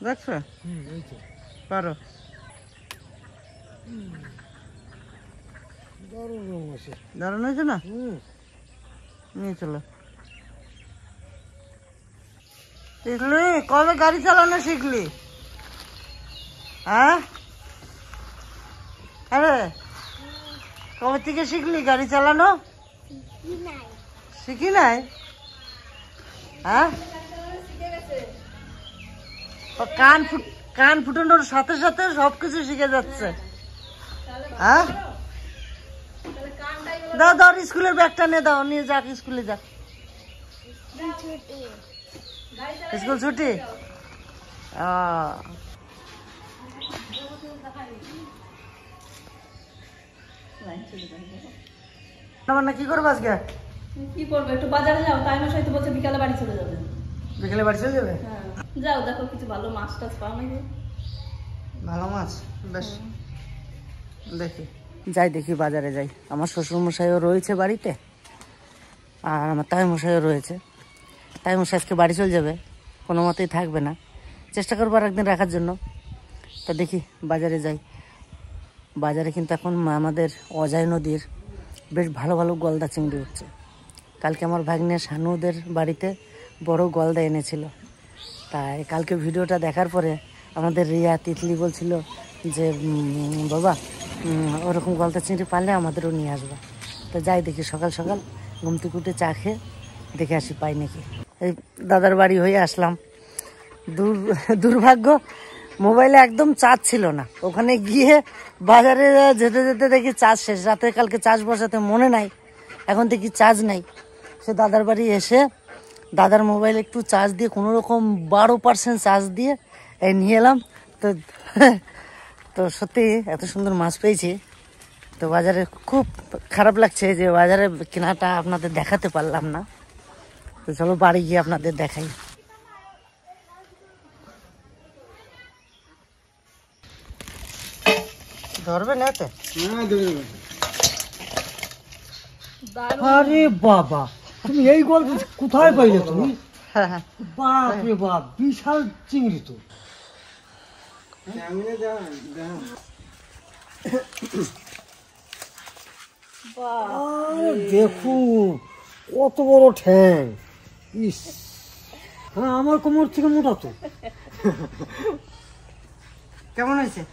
দেখছো? পারো। দারুণ হয়েছে না? নিয়ে চলো। শিখলি? কবে গাড়ি চালানো শিখলি? হ্যাঁ, আরে কবে থেকে শিখলি গাড়ি চালানো? শিখি নাই? হ্যাঁ, কান ফুটানোর সাথে সাথে সবকিছু শিখে যাচ্ছে। হ্যাঁ, দাও দাও, স্কুলের ব্যাগটা নিয়ে দাও, নিয়ে যাক, স্কুলে যাক। স্কুল ছুটি? কি করবো আজকে? কি করবো, একটু বাজারে যাও। তাই মাস হয়তো বলছে বিকালে বাড়ি চলে যাবে। বিকেলে বাড়ি চলে যাবে? যাও, দেখো কিছু ভালো মাছ টাছ পাও নাকি। ভালো মাছ? বেশ, দেখি যাই, দেখি বাজারে যাই। আমার শ্বশুর মশাইও রয়েছে বাড়িতে, আর আমার তাই মশাইও রয়েছে। তাই মশাই আজকে বাড়ি চলে যাবে, কোনো মতেই থাকবে না। চেষ্টা করবো আর একদিন রাখার জন্য। তা দেখি বাজারে যাই। বাজারে কিন্তু এখন আমাদের অজয় নদীর বেশ ভালো ভালো গলদা চিংড়ি হচ্ছে। কালকে আমার ভাগ্নে শানুদের বাড়িতে বড় গলদা এনেছিল। তাই কালকে ভিডিওটা দেখার পরে আমাদের রিয়া তিতলি বলছিল যে বাবা ওরকম গলদা চিংড়ি পারলে আমাদেরও নিয়ে আসবে। তো যাই দেখি, সকাল সকাল ঘুমতে কুটে চা খেয়ে দেখে আসি পাই নাকি। এই দাদার বাড়ি হয়ে আসলাম। দুর্ভাগ্য, মোবাইলে একদম চার্জ ছিল না। ওখানে গিয়ে বাজারে যেতে যেতে দেখি চার্জ শেষ। রাতে কালকে চার্জ বসাতে মনে নাই, এখন দেখি চার্জ নাই। সে দাদার বাড়ি এসে দাদার মোবাইলে একটু চার্জ দিয়ে কোনো রকম 12% চার্জ দিয়ে এই নিয়ে এলাম। তো সত্যি এত সুন্দর মাছ পেয়েছি। তো বাজারে খুব খারাপ লাগছে যে বাজারে কেনাটা আপনাদের দেখাতে পারলাম না। তো চলো বাড়ি গিয়ে আপনাদের দেখাই। ধরবে না এতে? আরে বাবা, তুমি এই গল্প কোথায় পাইলে তুমি? বাপ রে বাপ, বিশাল চিংড়ি তো। দেখুন কত বড় ঠ্যাং। ইস, হ্যাঁ আমার কোমর থেকে মোটা তো। কেমন হয়েছে?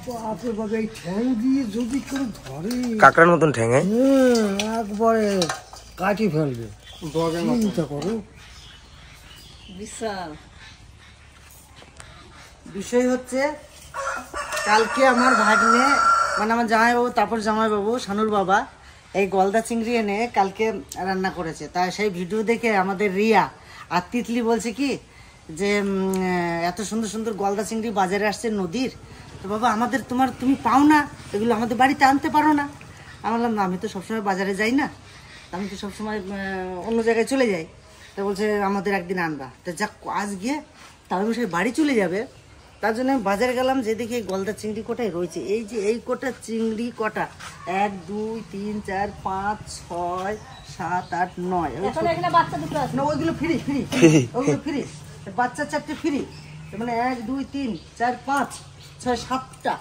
বাপরে বাবা, এই ঠ্যাং দিয়ে যদি কেউ ধরে, কাঁকড়ার মতন ঠ্যাং, একবারে কাটি ফেলবে। চিন্তা করো। বিশাল বিষয় হচ্ছে, কালকে আমার ভাগ্নে মানে আমার জামাইবাবু, তারপর জামাইবাবু শানুর বাবা এই গলদা চিংড়ি এনে কালকে রান্না করেছে। তাই সেই ভিডিও দেখে আমাদের রিয়া আর তিতলি বলছে কি যে এত সুন্দর সুন্দর গলদা চিংড়ি বাজারে আসছে নদীর, তো বাবা আমাদের তুমি পাও না, এগুলো আমাদের বাড়িতে আনতে পারো না? আমি বললাম না, আমি তো সবসময় বাজারে যাই না, আমি তো সবসময় অন্য জায়গায় চলে যাই। তো বলছে আমাদের একদিন আনবা। তো যাক, আজ গিয়ে তাহলে সে বাড়ি চলে যাবে, তার জন্য আমি বাজারে গেলাম। যে দেখি এই গলদা চিংড়ি কটাই রয়েছে। এই যে এই কটা চিংড়ি কটা, 1 2 3 4 5 6 7 8 9। এখানে বাচ্চা দুটো আছে না, ওইগুলো ফ্রি ফ্রি, ওইগুলো ফ্রি। বাচ্চা 4টে ফ্রি, মানে 1 2 3 4 5 6 7টা।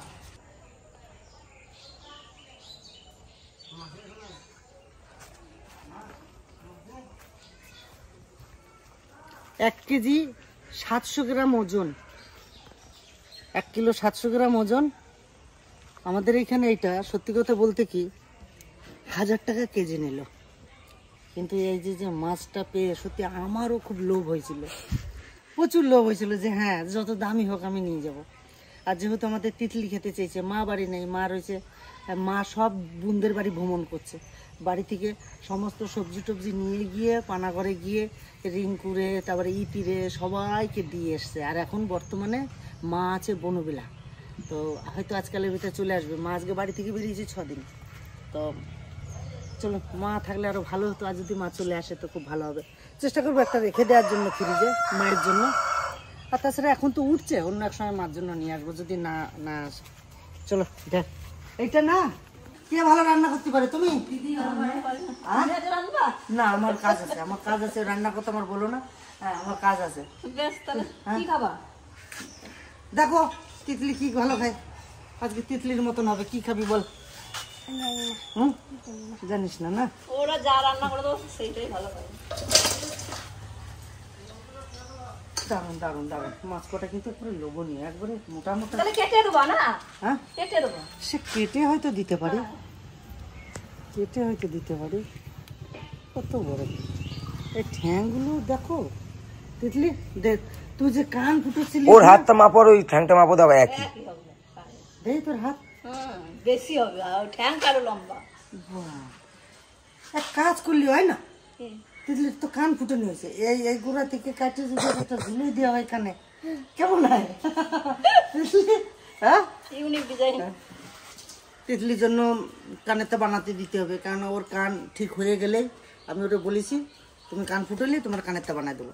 এক কেজি 700 গ্রাম ওজন, 1 কিলো 700 গ্রাম ওজন। আমাদের এখানে এটা সত্যি কথা বলতে কি 1000 টাকা কেজি নিল। কিন্তু এই যে মাছটা পেয়ে সত্যি আমারও খুব লোভ হয়েছিল, প্রচুর লোভ হয়েছিল যে হ্যাঁ যত দামি হোক আমি নিয়ে যাব। আর যেহেতু আমাদের তিতলি খেতে চেয়েছে, মা বাড়ি নেই, মা রয়েছে, মা সব বোনদের বাড়ি ভ্রমণ করছে, বাড়ি থেকে সমস্ত সবজি টবজি নিয়ে গিয়ে পানাগড়ে গিয়ে রিঙ্কুরে তারপরে ইতিরে সবাইকে দিয়ে এসছে। আর এখন বর্তমানে মা আছে বনবিলা, তো হয়তো আজকালের ভিতরে চলে আসবে। মা আজকে বাড়ি থেকে বেরিয়েছে 6 দিন। তো চলো, মা থাকলে আরো ভালো হতো, আর যদি মা চলে আসে তো খুব ভালো হবে। চেষ্টা করবো একটা রেখে দেওয়ার জন্য ফ্রিজে মায়ের জন্য। আর তাছাড়া এখন তো উঠছে, অন্য এক সময় মার জন্য নিয়ে আসবো যদি না আসে। চলো দেখ, এইটা না কে ভালো রান্না করতে পারে? তুমি? হ্যাঁ? তুমি আজ রান্না? না, আমার কাজ আছে, আমার কাজ আছে, রান্না করতে আমার বলো না। হ্যাঁ, আমার কাজ আছে। বেশ, তাহলে কি খাবা? দেখো তিতলি কি ভালো খায়, আজকে তিতলির মতন হবে। কি খাবি বল? হুম, জানিস না? না, ওরা যা রান্না করে দেবো সেইটাই ভালো খাবে। দারুন দারুন দারুন। মাছ কটা কিন্তু পুরো লোভনীয়, একবারে মোটা মোটা। তাহলে কেটে দেবো না? হ্যাঁ, কেটে দেবো। সে কেটে হয়তো দিতে পারি, কেটে হয়তো দিতে পারি। কত বড় এই ঠ্যাংগুলো দেখো তিতলি, দেখ তুই যে কান ফুটেছিলি, ওর হাতটা মাপো আর ওই ঠ্যাংটা মাপো দাও একই। একই হবে। দেখ তোর হাত। বেশি হবে, আর ঠ্যাং কারো লম্বা। বাহ, এক কাজ করলি হয় না? কি? তিতলির তো কান ফুটানো হয়েছে, এই এই গোড়া থেকে কাটে যদি একটা ঝুলিয়ে দেওয়া হয় কানে, কেমন হয়? তিতলি, হ্যাঁ, ইউনিক ডিজাইন। তিতলির জন্য কানেরটা বানাতে দিতে হবে, কারণ ওর কান ঠিক হয়ে গেলেই আমি ওটা বলেছি তুমি কান ফুটালে তোমার কানেরটা বানাই দেবো।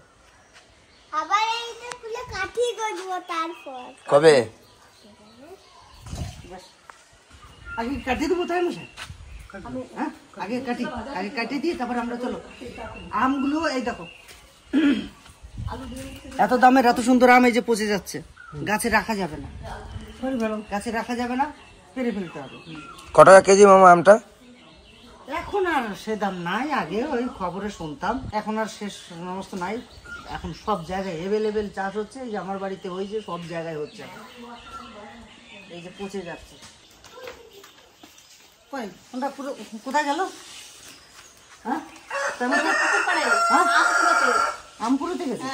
আবার এইটা খুলে কাঠি করবো তারপর। কবে? আগে কাটিয়ে দেবো তাই মশাই? হ্যাঁ, আগে কাটিয়ে দিয়ে তারপর আমরা চলো। আমগুলো এই দেখো, এত দামের এত সুন্দর আম এই যে পচে যাচ্ছে, গাছে রাখা যাবে না, গাছে রাখা যাবে না, পেরে ফেলতে হবে। কত টাকা কেজি মামা আমটা? এখন আর সে দাম নাই, আগে ওই খবরে শুনতাম, এখন আর শেষ সমস্ত নাই। এখন সব জায়গায় এভেলেবেল চাষ হচ্ছে, এই যে আমার বাড়িতে হয়েছে, সব জায়গায় হচ্ছে। এই যে পচে যাচ্ছে। কই কোনটা পুরো কোথায় গেল? হ্যাঁ, হ্যাঁ? আম কুড়োতে গেছে?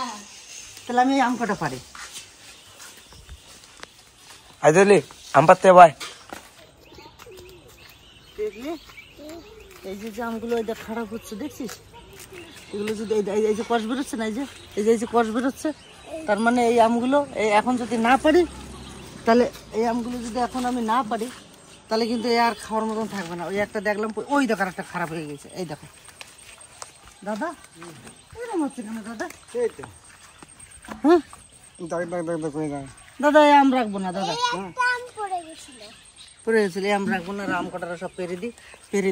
তাহলে আমি এই আম কটা পারি। আই দিলি আম পাততে ভাই। দেখলি এই যে যে আমগুলো এই দেখ খারাপ হচ্ছে, দেখছিস? এগুলো যদি এই যে কষ বেরোচ্ছে না, এই যে কষ বেরোচ্ছে, তার মানে এই আমগুলো এই এখন যদি না পারি, তাহলে এই আমগুলো যদি এখন আমি না পারি, তাহলে কিন্তু এ আর খাওয়ার মতন থাকবে না। ওই একটা দেখলাম, ওই দেখো একটা খারাপ হয়ে গেছে, এই দেখো দাদা, এরকম হচ্ছে কেন দাদা? হ্যাঁ দাদা, এই আম রাখবো না দাদা, আম পড়ে গেছিল। পড়ে গেছিল, এই আম রাখবো না, আম কটারা সব পেরে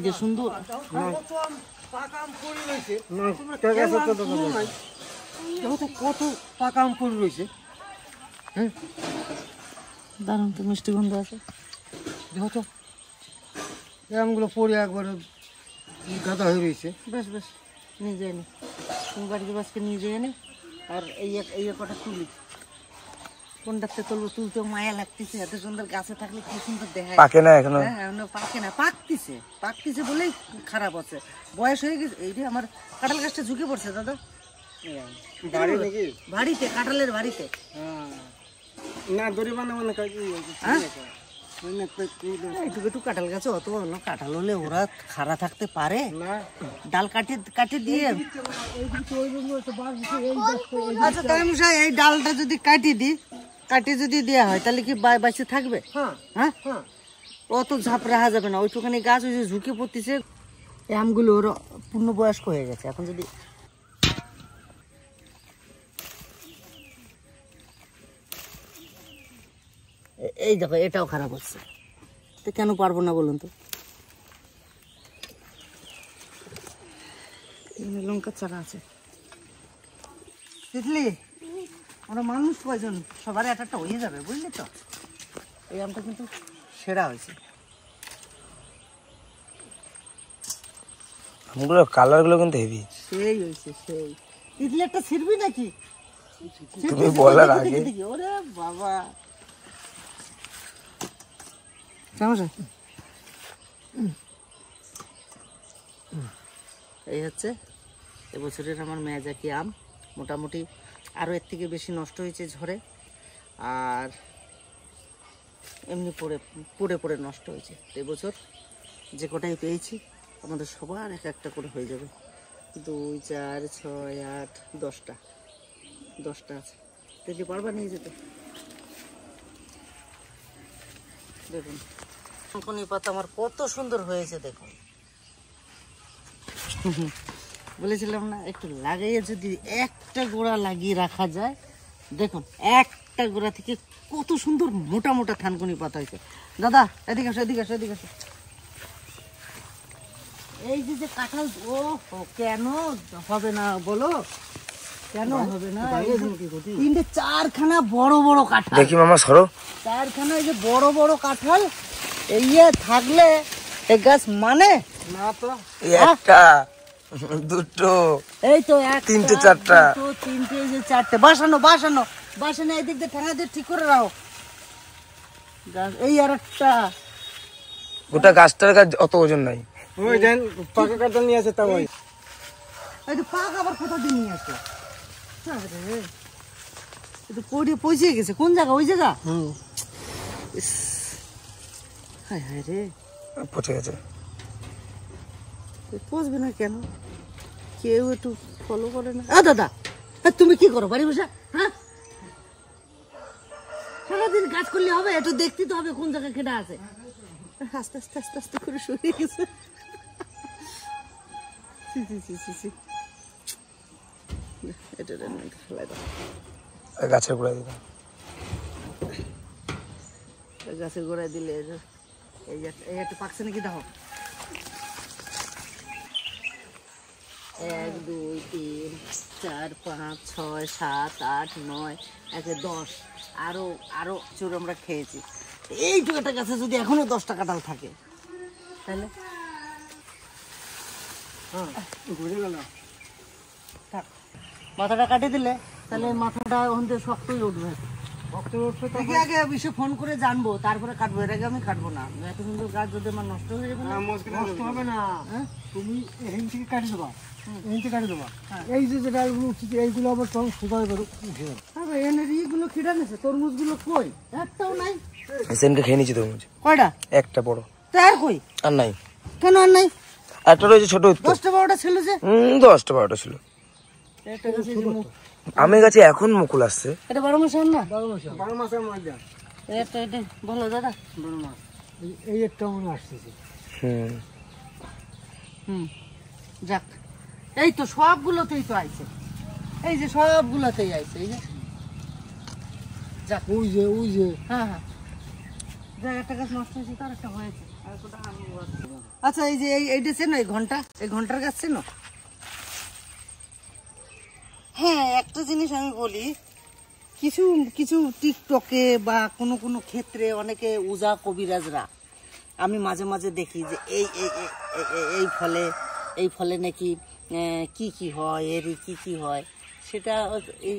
দিই সুন্দর। কত পাকা আম পড়ে রয়েছে, দারুণ তো মিষ্টি গন্ধ আছে। দেখো তো এই আমগুলো পড়ে একবারে গাদা হয়ে রয়েছে। বেশ বেশ, নিয়ে যাই নি, তুমি বাড়িতে বাসকে নিয়ে যাই নি। আর এই কটা তুলি, কোনটাতে তুলবো? তুলতেও মায়া লাগতেছে, এত সুন্দর গাছে থাকলে কি সুন্দর দেখায়। পাকে না এখনো? হ্যাঁ, এখনো পাকে না, পাকতিছে বলেই খারাপ হচ্ছে, বয়স হয়ে গেছে। এই যে আমার কাঁঠাল গাছটা ঝুঁকে পড়ছে দাদা, বাড়িতে, কাঁঠালের বাড়িতে। না দড়ি বানাবো না কাকি, হ্যাঁ, একটু কাঁঠাল গাছে অত কাঁঠাল হলে ওরা খাড়া থাকতে পারে? ডাল কাটে দিয়ে। আচ্ছা তাই মশাই, এই ডালটা যদি কাটিয়ে যদি দেওয়া হয়, তাহলে কি বাঁচে থাকবে? হ্যাঁ, অত ঝাঁপ রাখা যাবে না, ওইটুখানি গাছ ওই যে ঝুঁকে পড়তেছে। এই আমগুলো ওর পূর্ণবয়স্ক হয়ে গেছে, এখন যদি এই দেখো এটাও খারাপ হচ্ছে, তো কেন পারবো না বলুন তো? লঙ্কার চারা আছে। তিতলি, আমরা মানুষ কয়জন, সবার একটা হয়ে যাবে, বুঝলি তো? এই আমটা কিন্তু সেরা হয়েছে। আমগুলো কালার গুলো কিন্তু হেভি। সেই হয়েছে, সেই। তিতলি একটা ছিড়বি নাকি? তুমি বলার আগে। ওরে বাবা, কেমন? এই হচ্ছে এবছরের আমার মেয়াজাকি আম। মোটামুটি আরও এর থেকে বেশি নষ্ট হয়েছে ঝড়ে, আর এমনি পড়ে নষ্ট হয়েছে। এবছর যে কটাই পেয়েছি আমাদের সবার একটা করে হয়ে যাবে। 2, 4, 6, 8, 10টা আছে। যদি পারবা নিয়ে যেতে। দেখুন থানকুনি পাতা আমার কত সুন্দর হয়েছে, দেখুন। বলেছিলাম না, একটু লাগাইয়ে যদি একটা গোড়া লাগিয়ে রাখা যায়, দেখুন একটা গোড়া থেকে কত সুন্দর মোটা মোটা থানকুনি পাতা হয়েছে। দাদা এদিকে আসো, এই যে যে কাঁঠাল, ও কেন হবে না বলো, কেন হবে না? তিনটে চারখানা বড় বড় কাঁঠাল, দেখি মামা সরো। চারখানা এই যে বড় বড় কাঁঠাল, এই থাকলে এই গাছ মানে না তো এই একটা দুটো এই তো এক তিনটে, চারটা। তিনটে, এই যে চারটে। বাসানো বাসানো বাসানো, এই দিক দিয়ে ঠেঙা দিয়ে ঠিক করে রাখো। এই আর একটা, গোটা গাছটার গাছ অত ওজন নাই। ওই দেন পাকা কাঁঠাল নিয়ে আসে তাও এই তো পাক আবার কোথা দিয়ে নিয়ে আসলো? আরে, এই তো পৌঁছে গেছে। কোন জায়গা? ওই জায়গা? ইস, হায় হায় রে, পচে গেছে। পৌঁছবে না কেন? কেউ একটু ফলো করে না। দাদা, তুমি কি করো বাড়ি বসে? হ্যাঁ, সারাদিন কাজ করলে হবে? একটু দেখতে তো হবে কোন জায়গায় কেটে আছে। আস্তে আস্তে আস্তে আস্তে করে সরিয়ে গেছে। এটা ফেলাই দাও, গাছের গোড়ায় দিলাম। গাছের গোড়ায় দিলে এই একটা পাকছে নাকি দেখো। 1 2 3 4 5 6 7 8 9 একে 10, আরো চোর আমরা খেয়েছি। এইটুকু একটা গাছে যদি এখনো 10টা কাঁঠাল থাকে তাহলে ঘুরে গেল। থাক, মাথাটা কাটে দিলে তাহলে মাথাটা ওখান থেকে শক্তই উঠবে। দেখি আগে বিষয়ে ফোন করে জানবো, তারপরে কাটবো। এর আগে আমি কাটবো না। এত সুন্দর গাছ যদি আমার নষ্ট হয়ে যাবে না। নষ্ট হবে না, তুমি এখান থেকে কাটি দেবা, এখান থেকে কাটি দেবা। এই যে যে ডালগুলো উঠছে এইগুলো আবার তখন সোজা করে উঠে যাবে। আরে এনের ইগুলো খিড়া নিছে, তরমুজগুলো কই? একটাও নাই। সেনকে খেয়ে নিচ্ছি তরমুজ, কয়টা? একটা বড়। তার কই? আর নাই। কেন আর নাই? একটা রয়েছে ছোট। 10টা 12টা ছিল যে। 10টা 12টা ছিল। একটা গাছে যে আমের গাছে এখন মুকুল আসছে। এটা 12 মাস আম না? 12 মাসের মধ্যে এটা বলো দাদা। 12 মাস এই একটা মনে আসতেছে। যাক, এই তো সবগুলোতেই তো আইছে, এই যে সবগুলোতেই আইছে, এই যে। যাক, ওই যে হ্যাঁ, যাক, একটা গাছ নষ্ট হয়েছে, তার একটা হয়েছে। আচ্ছা, এই যে এইটা চেনো? এই ঘন্টার গাছ চেনো? হ্যাঁ, একটা জিনিস আমি বলি, কিছু কিছু টিকটকে বা কোনো ক্ষেত্রে অনেকে উজা কবিরাজরা, আমি মাঝে মাঝে দেখি যে এই ফলে নাকি কি হয়, এর কি হয়, সেটা এই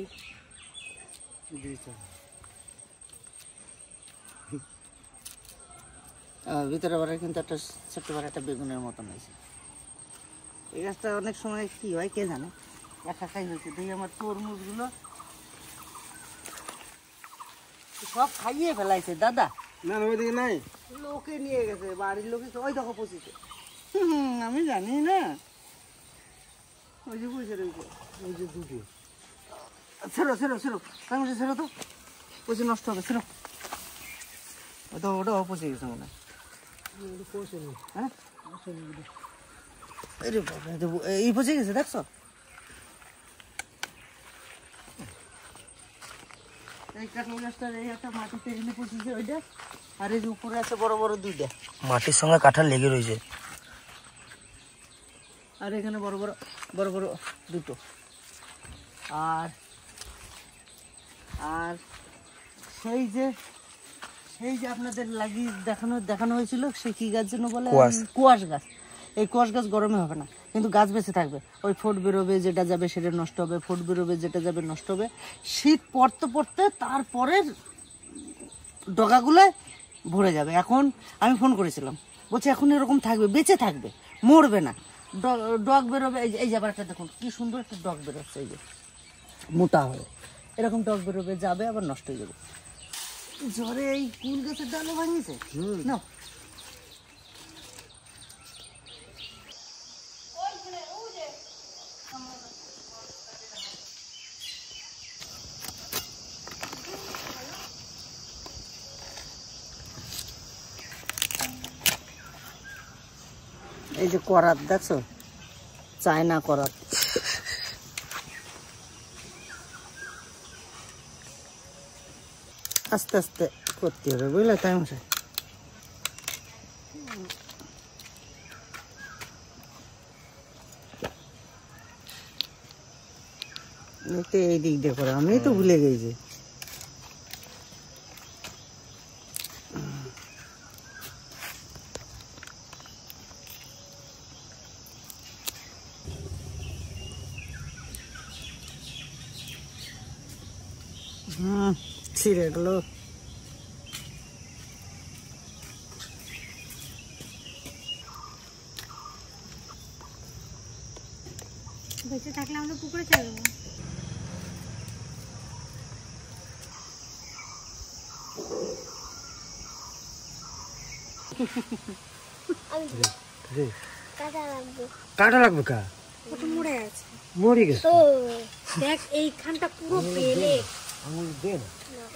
ভিতরে বারে কিন্তু একটা ছোট্ট বড় একটা বেগুনের মতন হয়েছে। এই গাছটা অনেক সময় কি হয় কে জানে, একাই হয়েছে। দেখি আমার তরমুজগুলো সব খাইয়ে ফেলাইছে দাদা। না ওইদিকে নাই, লোকে নিয়ে গেছে, বাড়ির লোকে। ওই দেখো পচিছে। আমি জানি না, ওই যে পচে রয়েছে। ওই যে দুটো ছেড়ো ছেড়ো তো, পচে নষ্ট হবে। ছেড়ো, ওটাও পচে গেছে মনে হয়। হ্যাঁ, এই পচে গেছে, দেখছো? এই কাঁঠাল গাছটার এই একটা মাটিতে এনে পচেছে ওইটা, আর এই যে উপরে আছে বড় বড় 2টা। মাটির সঙ্গে কাঁঠাল লেগে রয়েছে। আর এখানে বড় বড় 2টো। আর সেই যে আপনাদের লাগিয়ে দেখানো হয়েছিল, সে কি গাছ যেন বলে? কুয়াশ গাছ। এই কুয়াশ গাছ গরমে হবে না, কিন্তু গাছ বেঁচে থাকবে। ওই ফোট বেরোবে, যেটা যাবে সেটা নষ্ট হবে, ফোট বেরোবে, যেটা যাবে নষ্ট হবে। শীত পড়তে তারপরে ডগাগুলো ভরে যাবে। এখন আমি ফোন করেছিলাম, বলছে এখন এরকম থাকবে, বেঁচে থাকবে, মরবে না। ডগ বেরোবে, এই যে আবার একটা দেখুন কি সুন্দর একটা ডগ বেরোচ্ছে, এই যে মোটা হয়ে এরকম ডগ বেরোবে, যাবে আবার নষ্ট হয়ে যাবে। জ্বরে এই কুল গাছের ডালও ভাঙিয়েছে না। এই যে করাত দেখছো, চায়না করাত। আস্তে আস্তে করতে হবে, বুঝলে তাই মশাই? তো এই দিক দিয়ে করে আমি তো ভুলে গেছি। ছিঁড়ে গেলো। বেঁচে থাকলে আমরা পুকুরে ছেড়ে দেবো। কাটা লাগবে কা ওটা মরে গেছে। মরে গেছে দেখ এইখানটা পুরো বেলেট, আঙুল দে না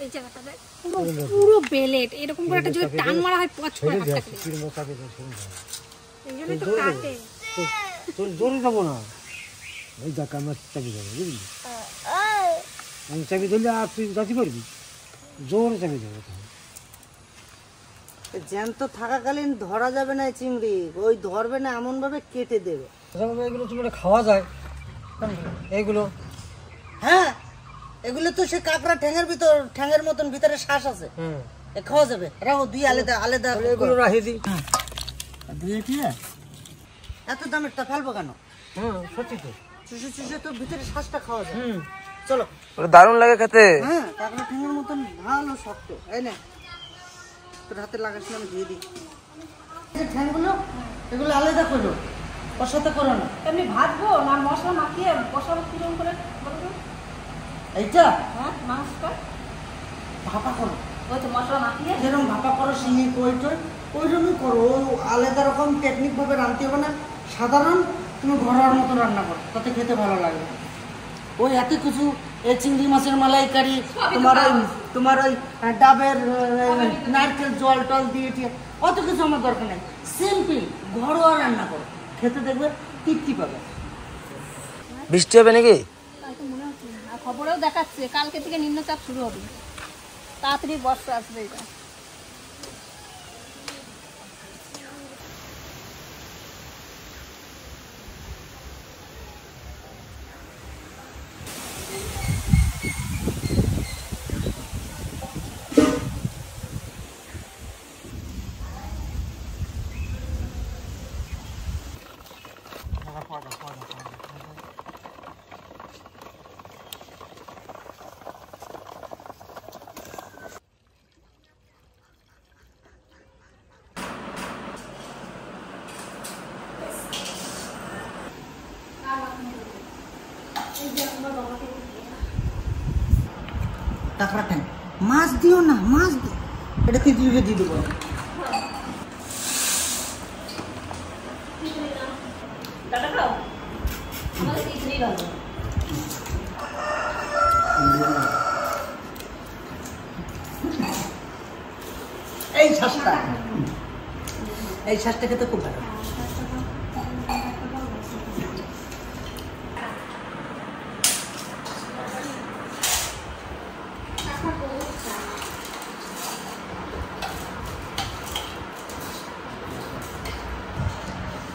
এই জায়গাটা দেখ পুরো পুরো বেলেট। এরকম করে একটা যদি টান মারা হয় পচ করে হাত কাটে। কির মতো কাটে শুন এই জন্য তো কাটে। তোর জোরে যাবো না, ওই দেখ আমার চাবি যাবে বুঝলি, আমি চাবি ধরলে আর তুই যাতে পারবি, জোরে চাবি যাবে। জ্যান্ত থাকাকালীন ধরা যাবে না এই চিংড়ি, ওই ধরবে না এমন ভাবে কেটে দেবে। এগুলো তোমার খাওয়া যায় এইগুলো? হ্যাঁ, এগুলো তো সে কাঁকড়া ঠ্যাঙের ভিতর, ঠ্যাঙের মতন ভিতরে শ্বাস আছে, এ খাওয়া যাবে। রাখো, দুই আলাদা আলাদা এগুলো রাখি দিই দিয়ে দিয়ে এত দামের তা ফেলবো কেন? সত্যি তো, চুষে চুষে তো ভিতরে শ্বাসটা খাওয়া যায়। চলো, ওটা দারুণ লাগে খেতে। হ্যাঁ, কাঁকড়া ঠ্যাঙের মতন ভালো শক্ত। এই নে, তোর হাতে লাগাস না, আমি দিয়ে দিই। এই ঠ্যাংগুলো এগুলো আলাদা করো, ওর সাথে করো না। এমনি ভাজবো না মশলা মাখিয়ে বসাবো কিরকম করে বলতো? এইটা হ্যাঁ, মাছটা ভাপা করো, ওই তো মশলা মাখিয়ে। যেরকম ভাপা করো শিঙি কই টই, ওইরকমই করো। ও আলাদা রকম টেকনিক ভাবে রাঁধতে হবে না, সাধারণ তুমি ঘরোয়ার মতো রান্না করো, তাতে খেতে ভালো লাগবে। ওই এত কিছু, এই চিংড়ি মাছের মালাইকারি, তোমার ওই ডাবের নারকেল জল টল দিয়ে টিয়ে অত কিছু আমার দরকার নেই। সিম্পল ঘরোয়া রান্না করো, খেতে দেখবে তৃপ্তি পাবে। বৃষ্টি হবে নাকি? তাই তো মনে হচ্ছে। আর খবরেও দেখাচ্ছে কালকে থেকে নিম্নচাপ শুরু হবে, তাড়াতাড়ি বর্ষা আসবে এটা। কাঁকড়া ঠ্যাং মাছ দিও না, মাছ দিও, এটা তিতলিকে দিয়ে দেবো। ডাটা খাও, আমাদের খিচুড়ি ভালো। এই শ্বাসটা, এই শ্বাসটা খেতে খুব ভালো।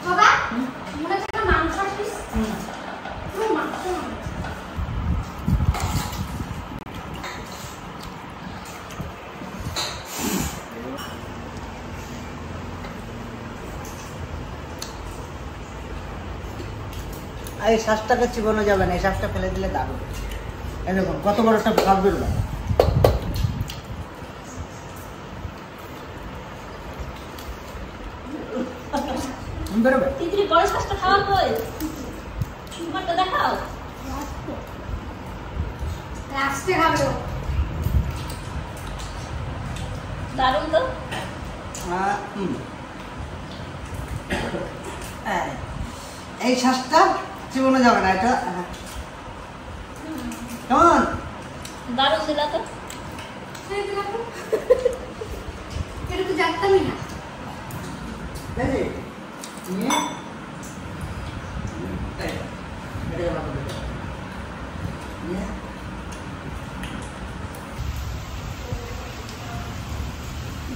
বাবা মনে হচ্ছে একটা মাংস পিস, পুরো মাংস। এই শ্বাসটাকে চিবানো যাবে না, এই শ্বাসটা ফেলে দিলে দারুণ। এই দেখুন কত বড় একটা ভাগ বেরোবে। বেরোবে তিতলি বড় শ্বাসটা খাওয়া কই? তোমারটা দেখাও। লাস্টে খাবে ও। দারুণ তো। এই শ্বাসটা চিবানো যাবে না, এটা কেমন দারুণ দিলা তো। এটা তো জানতামই না।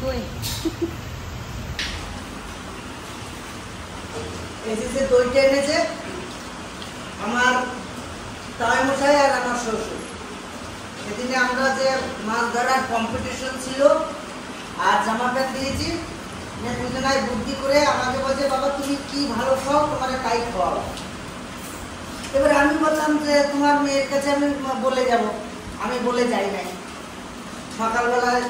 দই এই যে দইটা এনেছে আমার তাই মশাই আর আমার শ্বশুর সেদিনে আমরা যে মাছ ধরার কম্পিটিশন ছিল আর জামা প্যান্ট দিয়েছি, দুজনায় বুদ্ধি করে আমাকে বলছে বাবা তুমি কি ভালো খাও তোমার তাই খাওয়াও। এবারে আমি বললাম যে তোমার মেয়ের কাছে আমি বলে যাব, আমি বলে যাই নাই। সকালবেলায়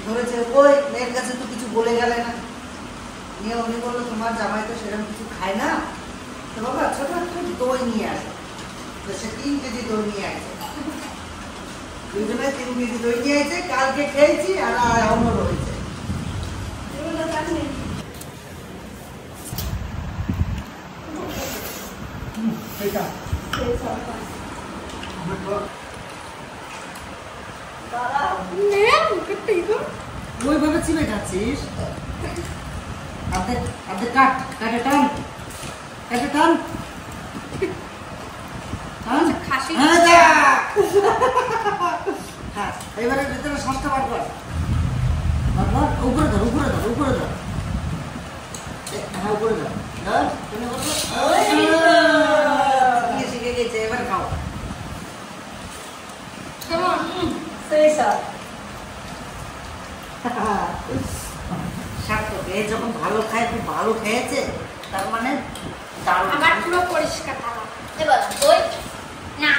ধরেছে ওই মেয়ের কাছে তো কিছু বলে গেলে না, নিয়ে উনি বললো তোমার জামাই তো সেরকম কিছু খায় না, তো বাবা ছোট একটু দই নিয়ে আসো। তো সে 3 কেজি দই নিয়ে আসে, দুজনে 3 কেজি দই নিয়ে আসে। কালকে খেয়েছি আর এখনো রয়েছে। ওইভাবে চিপে খাচ্ছিস? কাটে টান, কাটে টান। খাসি হ্যাঁ, এবারে ভিতরে শ্বাসটা বার কর। উপরে ধর। হ্যাঁ, উপরে ধর। শিখে গেছে, এবার খাও। কেমন? সার্থক, এ যখন ভালো খায়, খুব ভালো খেয়েছে, তার মানে দারুণ। আবার পুরো পরিষ্কার থালা। এবার দই না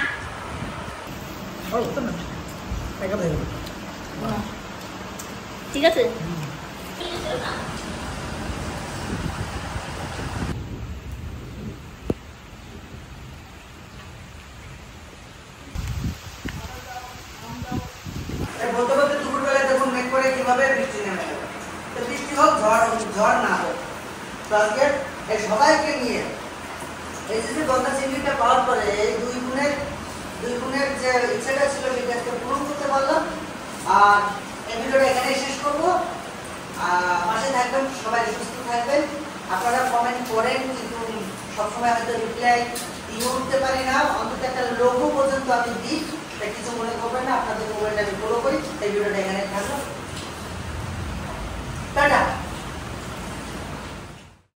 ঠিক আছে। বলতে বলতে দুপুরবেলায় দেখুন মেঘ করে কিভাবে বৃষ্টি নেমে গেল। তো বৃষ্টি হোক, ঝড় না হোক, তো আজকে এই সবাইকে নিয়ে এই যে গলদা চিংড়িটা পাওয়ার পরে এই দুই গুণের যে ইচ্ছাটা ছিল সেটা আজকে পূরণ করতে পারলাম। আর এই ভিডিওটা এখানেই শেষ করবো। পাশে থাকবেন, সবাই সুস্থ থাকবেন। আপনারা কমেন্ট করেন কিন্তু সবসময় হয়তো রিপ্লাই দিয়ে উঠতে পারি না, অন্তত একটা লোগো পর্যন্ত আমি দিই, তাই কিছু মনে করবেন না। আপনাদের মোবাইলটা আমি ফলো করি, এই ভিডিওটা